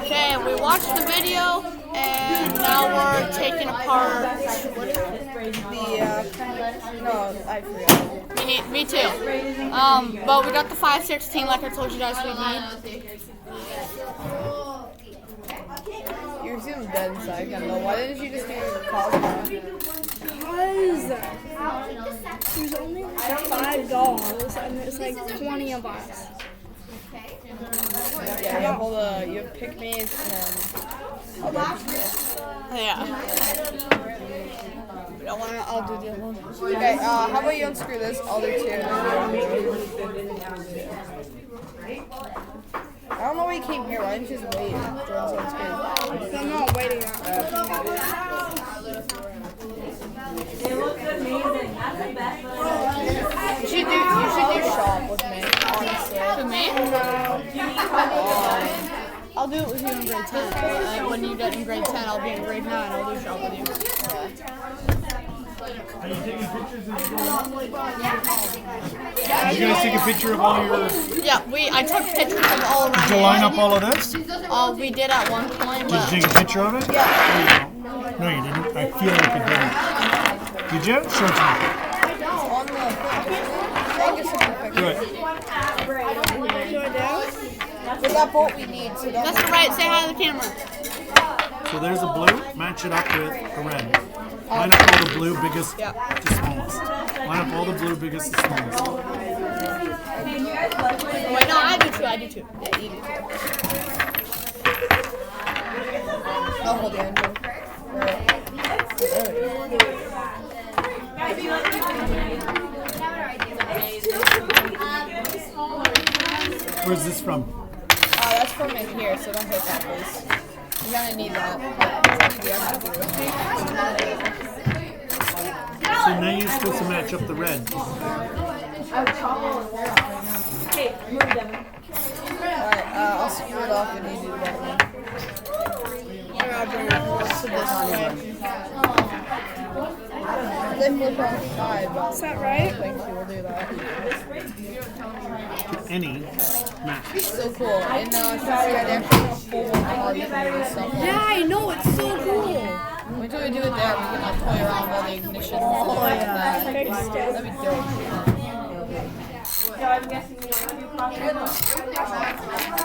Okay, we watched the video, and now we're taking apart. No, I forgot. Me too. But we got the 516 like I told you guys we need. You seem dead inside, Kendall. Why didn't you just do your call? Because there's only 5 dolls and there's like 20 of us. Yeah, you have pick-me's and then... Yeah. I'll do the other one. Okay, how about you unscrew this? I'll do 2. I don't know why you came here. Why didn't you just wait and throw unscrew? I'm not waiting on You should do shop with me, honestly. To me? I'll do it with you in grade 10. When you get in grade 10, I'll be in grade 9. I'll do shop with you. Are you taking pictures as you go along? Are you going to take a picture of all your... Yeah, I took pictures of all of Did you line up all of this? We did at one point, Did but you take a picture of it? yeah. No, you didn't. I feel like you didn't. Did you? Show it to me. Good. With that bolt we need, so don't... That's right. Say hi to the camera. So there's a blue. Match it up with the red. Line up all the blue, biggest to smallest. Line up all the blue, biggest to smallest. Oh, wait, no, I do too. Yeah, you do too. I'll hold your hand. Where's this from? That's from in here, so don't hit that, please. You're gonna need that. So now you're supposed to match up the red. Alright, I'll screw it off if you do that one. They flip on the side, but Is that right? I think she will do that. Any match. So cool. And since you got actually a full one, you can do something. Yeah, I know, it's so cool. Wait till we do it there, we can like play around with all the ignition and stuff like that. That'd be dope.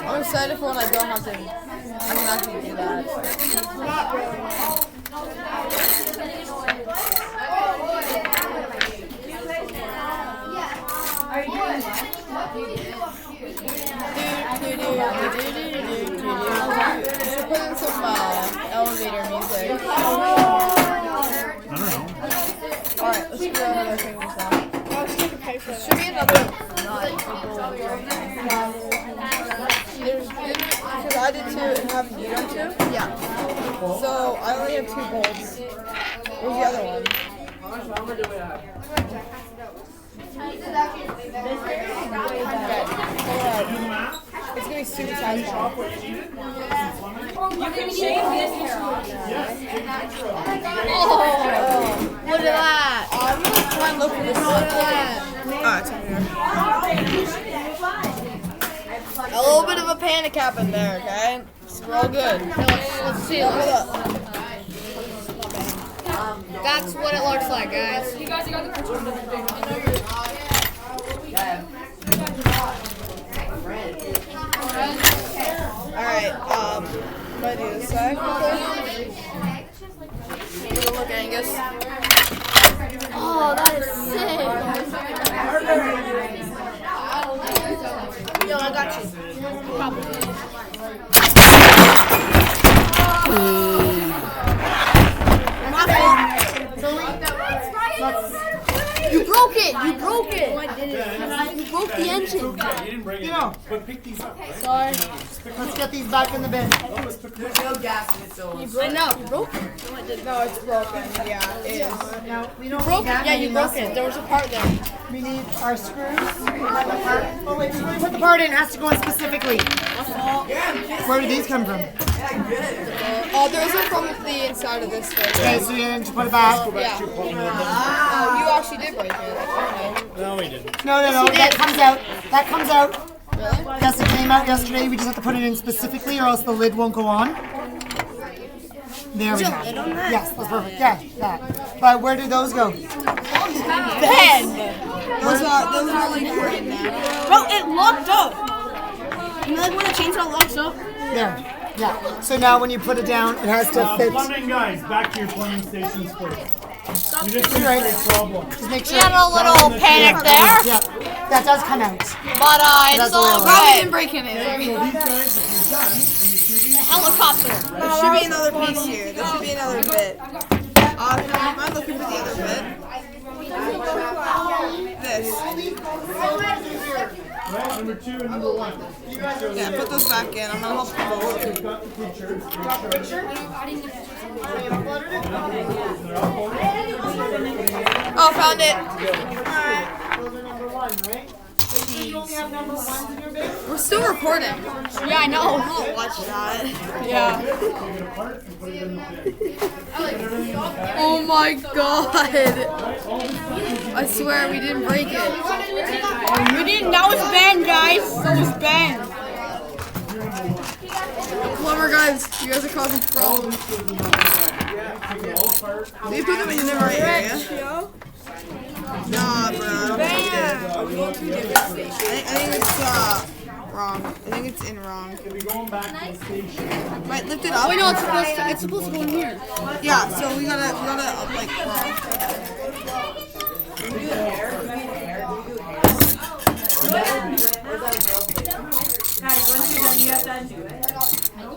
I'm excited for when I don't have to. I can actually do that. Should put in some elevator music. I don't know. Alright, let's do another thing with that. Let's take a picture. Should be another. Because I did 2 and haven't you done 2? Yeah. So I only have 2 bolts. Where's the other one? It's gonna be super satisfying. You can shave this hair off. Oh, look at that. I'm gonna try and look for this. Look at that. It's over here. A little bit of a panic happened there, okay? We're all good. Let's see. Hold up. That's what it looks like, guys. You guys got the picture. Alright, what do I do this side? Look, Angus. Oh, that is sick. Yo, I got you. You broke it! You broke it! Oh, I did it. You broke the engine. You didn't bring it in. But pick these up, right? Sorry. Let's get these back in the bin. There's no gas in it, so I know. You broke it. no, it's broken. Yeah, it is. No, we don't Broke need it. that Yeah, many you broke it. muscles. There was a part there. We need our screws. We have a part. Oh wait, before we put the part in, it has to go in specifically. Where do these come from? Those are from the inside of this thing. Okay, so you need to put it back. Yeah. Oh, you actually did break it. No, we didn't. No, that comes out. That comes out. Yes, it came out yesterday. We just have to put it in specifically, or else the lid won't go on. There we go. Yes, that's perfect. Yeah, that. But where do those go? Those are like right in there. Bro, it locked up. You know, like when a chainsaw locks up? There. Yeah. So now when you put it down, it has to fit. Plumbing guys, back to your plumbing stations, please. You just see Right. a problem. Just make sure. We had a little panic there, Yeah, that does come out. but That's it's the way all it Probably good. didn't break anything. So these guys, if you're done, when you see these, Helicopter. There should be another piece here. There should be another bit. I'm looking for the other bit. This. right? Number 2 and number 1. Yeah, put those back in. I'm gonna help you both. We've got the picture. Oh, found it. Those are number 1, right? So you only have number 1s in your bin? We're still recording. Yeah, I know. I'll watch that. Yeah. Take it apart and put it in the bin. Oh my god. I swear we didn't break it. We didn't. That was Ben, guys. That was Ben. Plumber guys, you guys are causing problems. They put them in the right area. Nah, bro. I don't think it. I think it's wrong. I think it's in wrong. Going back to the station. Right, lift it up. Wait, no, it's supposed to go in here. Yeah, so we gotta like wrong.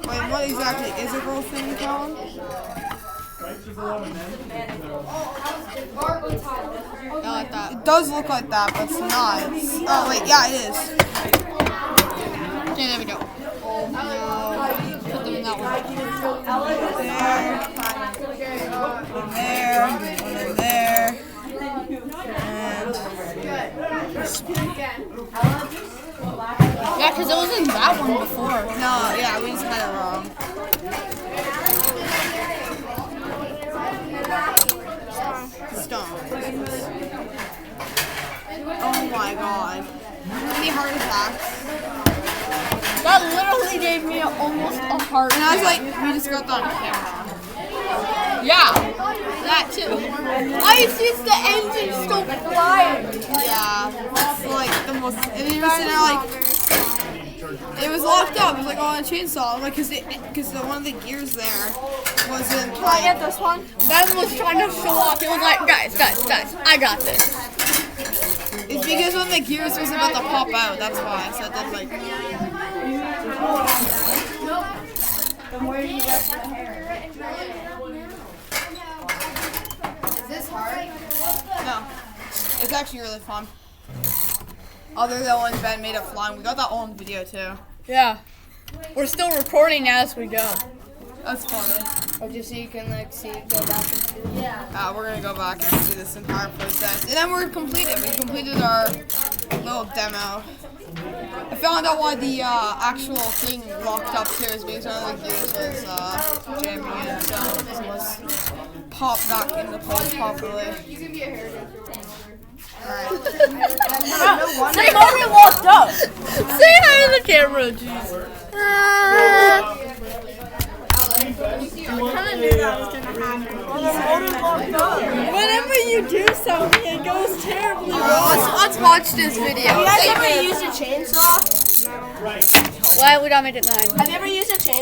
Wait, what exactly is a roll thing called? Right? There's a lot of men. I like that. It does look like that, but it's not. Oh wait, yeah, it is. Okay, there we go. Put them in that one. There. Yeah, because it was in that one before. No, yeah, we just had it wrong. Stone. Oh my god. Any heart attacks? That literally gave me almost a heart. And I was like, we just got that on camera. Yeah, that too. I see the engine still flying. Yeah, it's like the most. And then you're sitting there like, it was locked up. It was like on a chainsaw, like because the one of the gears there wasn't like. This one? Ben was trying to show off. He was like, guys, I got this. It's because when the gears was about to pop out. That's why. So that's like. Is this hard? No, it's actually really fun. Other than when Ben made it flying, we got that all on video too. Yeah. We're still recording as we go. That's funny. Or just so you can like see, go back and see. Yeah. We're gonna go back and see this entire process, and then we're completed. We completed our little demo. I found out why the actual thing locked up here is because one of the gears was jamming in, so it was popped back into place properly. Alright. Say already walked up. Say hi to the camera, jeez. Whenever you do something, it goes terribly wrong. Let's watch this video. You guys ever used a chainsaw? Why we don't make it 9? Have you ever used a chainsaw?